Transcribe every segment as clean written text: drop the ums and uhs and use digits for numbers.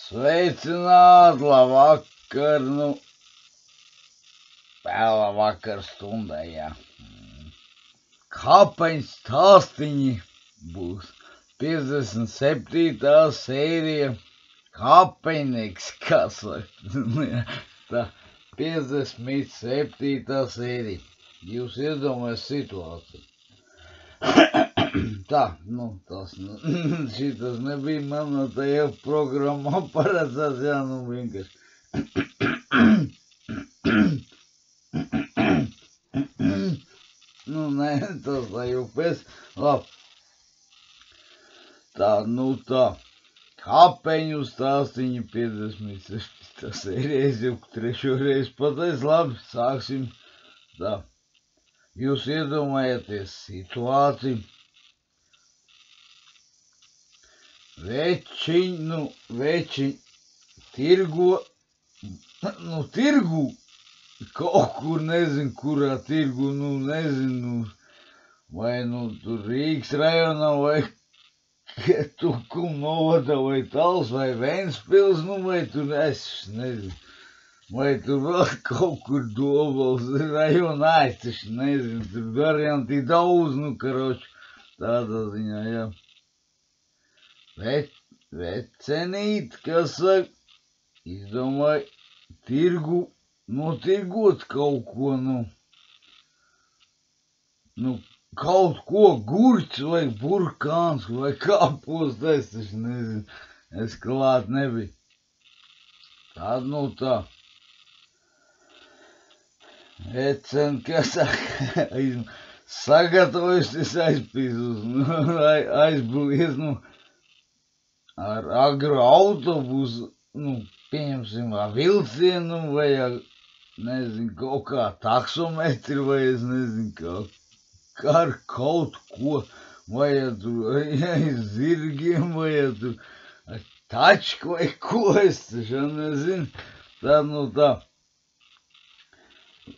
Sveicināti, labvakar, vēlā vakar stundai, jā. Kāpeņu stāstiņi būs 57. sērija, Kāpeņnieks, kas tā 57. sērija. Jūs iedomājaties situāciju. Tā, šitas nebija manā tajā programmā paredzēts, jā, vienkārši. Nē, tas tā jau pēc, labi. Tā, Kāpeņu stāstiņi 56. sērijas, jau trešo reizi pateicu, labi, sāksim. Tā, jūs iedomājaties situāciju. Veči tirgu, kaut kur, nezinu, kurā tirgu, nezinu, vai, tur Rīgas rajonā, vai Tukuma novada, vai Tals, vai Ventspils, vai tur, es nezinu, vai tur vēl kaut kur Dobals rajonā, es taču nezinu, tur varianti daudz, karoči, tādā ziņā, jā. Vecenīt, kas saka, izdomāja tirgu, notirgot kaut ko, kaut ko, gurķis vai burkāns vai kāpost, es taču nezinu, es klāt nebiju. Tā. Vecen, kas saka, sagatavojusies aizpīzus, aizbūjies, ar agro autobusu, pieņemsim, vilcienu, vai, nezinu, kaut kā taksometri, vai es nezinu, kaut ko, vai tur zirgiem, vai tur tačku, vai ko, es taču nezinu, tā.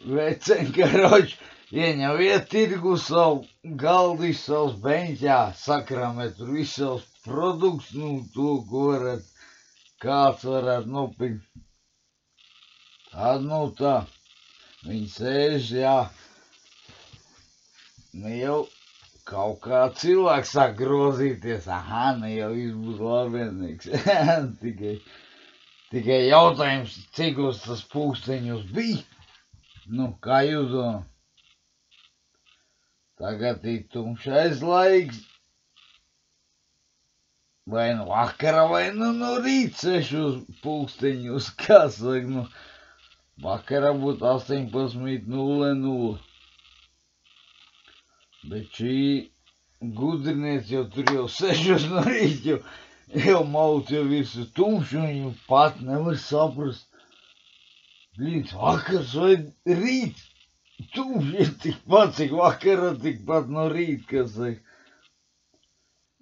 Vecen, karoči, ieņem tirgu savu galdišu, savus beņķā, sakramē tur visu savus produkts, to, ko kāds varētu nopirkt. Tā, viņi sēž, jā, jau kaut kā cilvēks sāk grozīties, jau viņš būs labienīgs. Tikai jautājums, cikos tas pūksteņus bija, kā jūs domājat? Tagad ir tumšais laiks, vai vakara, vai no rīta 6 pulksteņos, kā saka, vakara būtu 18:00. Bet šī gudrinieci jau tur jau 6 no rīta, jau maut jau visu tumšu, viņu pat nevar saprast. Līdz vakars vai rīt, tumši ir tikpat, cik vakara, tikpat no rīta, kas saka.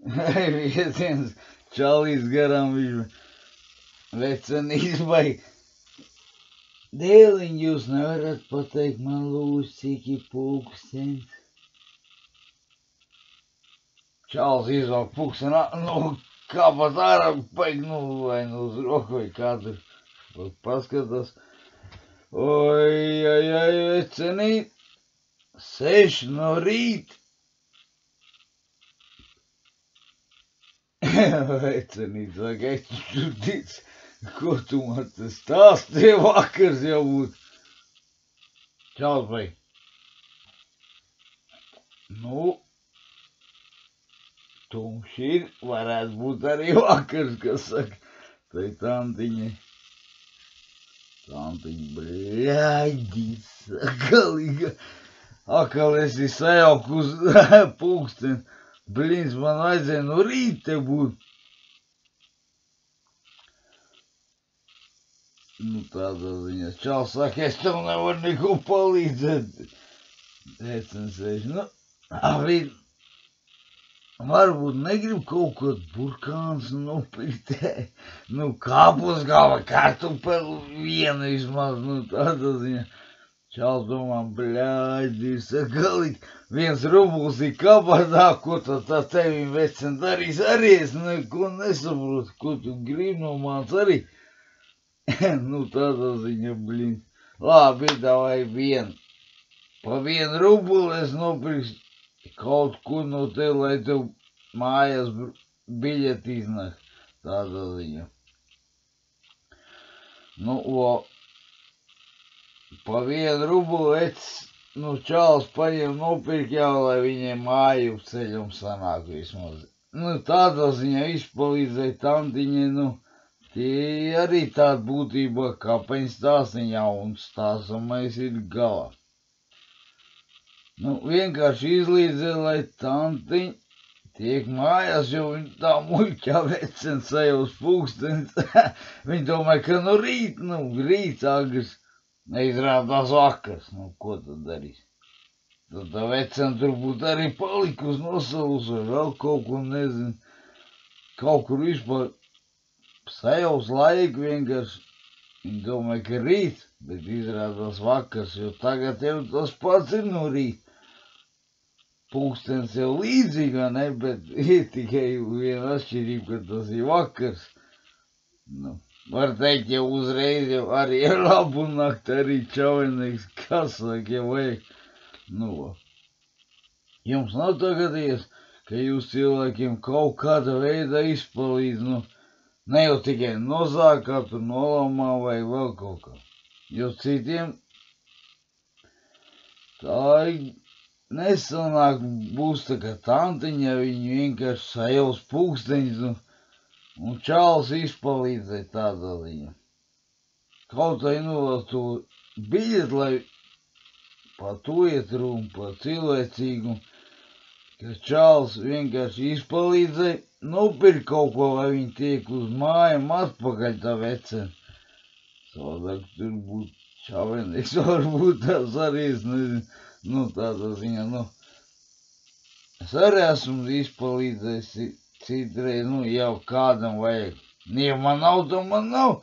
Viens čalīs garām viņš vecenīs, vai dēliņ, jūs nevarat pateikt man lūdzu, cik ir pulkstenis. Čals izvāk pulksteni, kāpat ārā, paik, vai uz roku, vai kādu, paskatās. Oi, vecenīt, 6 no rīta. Vecenīt, saka, es tu tici, ko tu man te stāstīji, vakars jau būt. Čals, vai? Tumši ir, varētu būt arī vakars, kas saka, tai tantiņai. Tantiņa, bļaģis, galīga, akal esi sajauku uz pulksteni. Blīns, man vajadzēja no rīta būt. Tādā ziņā. Čals saka, es tev nevaru neko palīdzēt. Vecens sēž, varbūt negrib kaut ko burkāns nopirkt. Kāpus galva, kartupeli viena vismaz, tādā ziņā. Čals domā, bļāģi, sakalīt, 1 rubls ir kabatā, ko tā tevim vecen darīs, arī es neko nesaprotu, ko tu gribi no māc arī. Nu tādā ziņa, blin. Labi, davai 1. Pa 1 rublu es nopirkšu kaut ko no tev, lai tev mājās biļeti iznāk. Tādā ziņa. Nu, pa 1 rublu čāls paņem nopirkt jau, lai viņiem māju ceļam sanāk vismaz. Nu, tādā ziņā izpalīdzēja tantiņai, nu, tie arī tāda būtībā kāpeņu stāstiņa jauns stāstamais ir galā. Nu, vienkārši izlīdzē, lai tantiņa tiek mājās, jo viņa tā muļķā vecen sajūs pūkstens. Viņa domāja, ka nu rīts agrs, neizrādās vakars, nu, ko tad darīs? Tad tā vecen turbūt arī palikusi nosalus vai vēl kaut ko, nezinu, kaut kur vispār sajūs laiku vienkārši. Viņa domāja, ka rīts, bet izrādās vakars, jo tagad jau tas pats ir no rīta. Pūkstens jau līdzīgā, ne, bet ir tikai viena atšķirība, ka tas ir vakars. Nu, var teikt, jau uzreiz jau arī ir labu nakti, arī čaujnieks, kas saka, ja vajag. Nu, jums nav tā gadījies, ka jūs cilvēkiem kaut kāda veida izpalīdz, nu, ne jau tikai nozākā, tur nolamā vai vēl kaut kā. Jo citiem tā ir nesanāk, būs tā kā tantiņa, viņi vienkārši sajaus pūksteņus un čāls izpalīdzēja tādā ziņā. Kaut vai to biļeti, lai pa to iet runa, pa cilvēcīgu, ka čāls vienkārši izpalīdzēja, nopirkt kaut ko, lai viņi tiek uz mājām atpakaļ tā vecena. Savādāk tur būtu čavenieks, varbūt tās arī, es nezinu. Nu, tādā ziņā, nu, es arī esmu izpalīdzējis citreiz, nu, jau kādam vajag. Ja man nav, to man nav.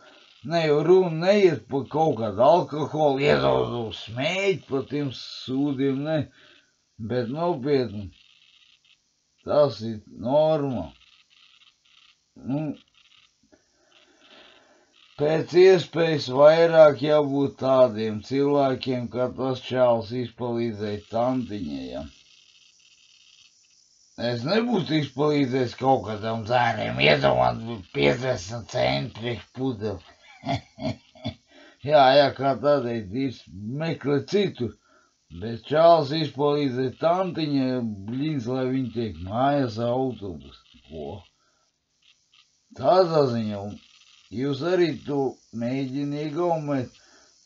Ne jau runa neiet par kaut kādu alkoholu, iedod smēķi par tiem sūdiem, ne. Bet nopietni, tas ir norma. Nu, pēc iespējas vairāk jābūt tādiem cilvēkiem, kā tas čāls izpalīdzēja tantiņai, ja. Es nebūtu izpalīdzējis kaut kādam zēniem, iedomāt 50 centi priekš pudeli. Jā, kā tādēļ ir meklē citur, bet čāls izpalīdzēja tantiņai, blīns, lai viņi tiek mājās autobus. Ko? Tādā ziņā. Jūs arī to mēģini iegaumēt,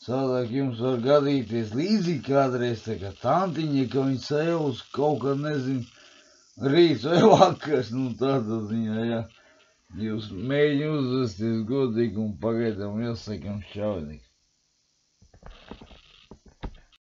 savādāk jums var gadīties līdzīgi kādreiz, tā kā tantiņa, ka viņi sajaus kaut kā, nezinu, rīts vai vakars, nu tādā ziņā, jā. Jūs mēģini uzvesties godīgi un pagaidām jāsakam šķaudīgi.